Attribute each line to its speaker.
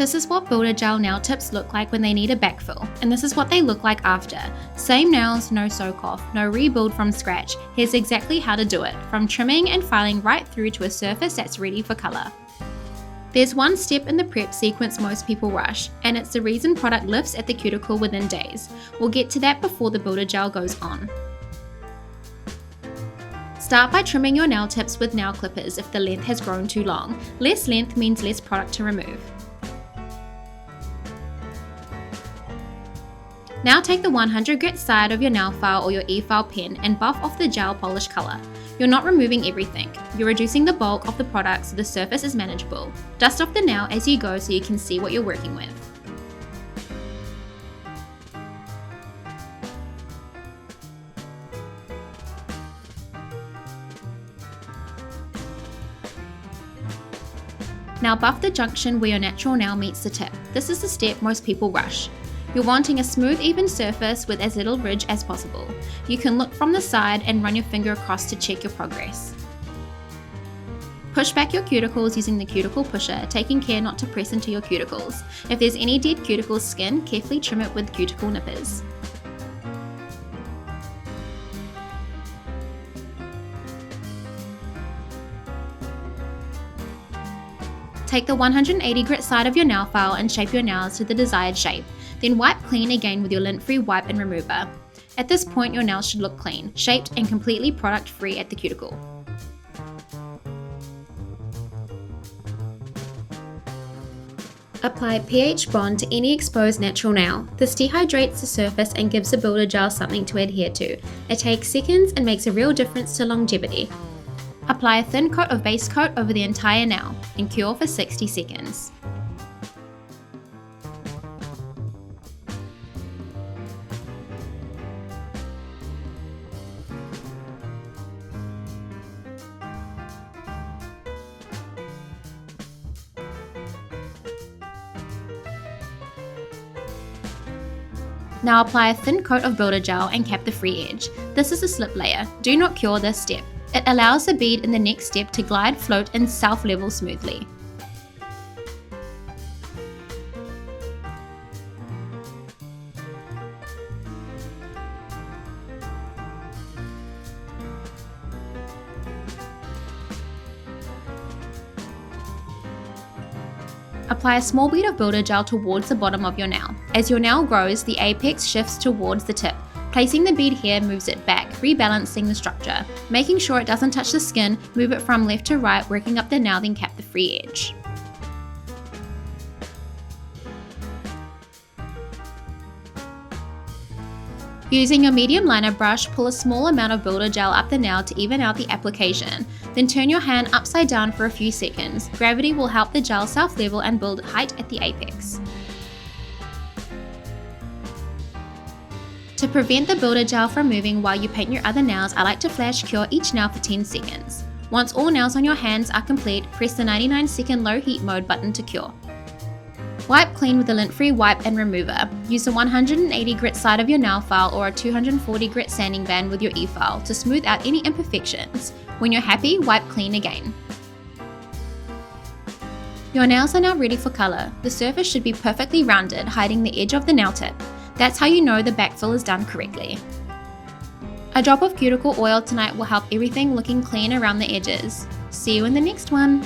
Speaker 1: This is what Builder Gel nail tips look like when they need a backfill, and this is what they look like after. Same nails, no soak off, no rebuild from scratch. Here's exactly how to do it, from trimming and filing right through to a surface that's ready for colour. There's one step in the prep sequence most people rush, and it's the reason product lifts at the cuticle within days. We'll get to that before the Builder Gel goes on. Start by trimming your nail tips with nail clippers if the length has grown too long. Less length means less product to remove. Now take the 100 grit side of your nail file or your e-file pen and buff off the gel polish colour. You're not removing everything, you're reducing the bulk of the product so the surface is manageable. Dust off the nail as you go so you can see what you're working with. Now buff the junction where your natural nail meets the tip. This is the step most people rush. You're wanting a smooth, even surface with as little ridge as possible. You can look from the side and run your finger across to check your progress. Push back your cuticles using the cuticle pusher, taking care not to press into your cuticles. If there's any dead cuticle skin, carefully trim it with cuticle nippers. Take the 180 grit side of your nail file and shape your nails to the desired shape. Then wipe clean again with your lint-free wipe and remover. At this point, your nails should look clean, shaped and completely product-free at the cuticle. Apply pH bond to any exposed natural nail. This dehydrates the surface and gives the Builder Gel something to adhere to. It takes seconds and makes a real difference to longevity. Apply a thin coat of base coat over the entire nail and cure for 60 seconds. Now apply a thin coat of Builder Gel and cap the free edge. This is a slip layer. Do not cure this step. It allows the bead in the next step to glide, float and self-level smoothly. Apply a small bead of Builder Gel towards the bottom of your nail. As your nail grows, the apex shifts towards the tip. Placing the bead here moves it back, rebalancing the structure. Making sure it doesn't touch the skin, move it from left to right, working up the nail, then cap the free edge. Using your medium liner brush, pull a small amount of Builder Gel up the nail to even out the application. Then turn your hand upside down for a few seconds. Gravity will help the gel self-level and build height at the apex. To prevent the Builder Gel from moving while you paint your other nails, I like to flash cure each nail for 10 seconds. Once all nails on your hands are complete, press the 99-second low heat mode button to cure. Wipe clean with a lint-free wipe and remover. Use a 180 grit side of your nail file or a 240 grit sanding band with your e-file to smooth out any imperfections. When you're happy, wipe clean again. Your nails are now ready for colour. The surface should be perfectly rounded, hiding the edge of the nail tip. That's how you know the backfill is done correctly. A drop of cuticle oil tonight will help everything looking clean around the edges. See you in the next one.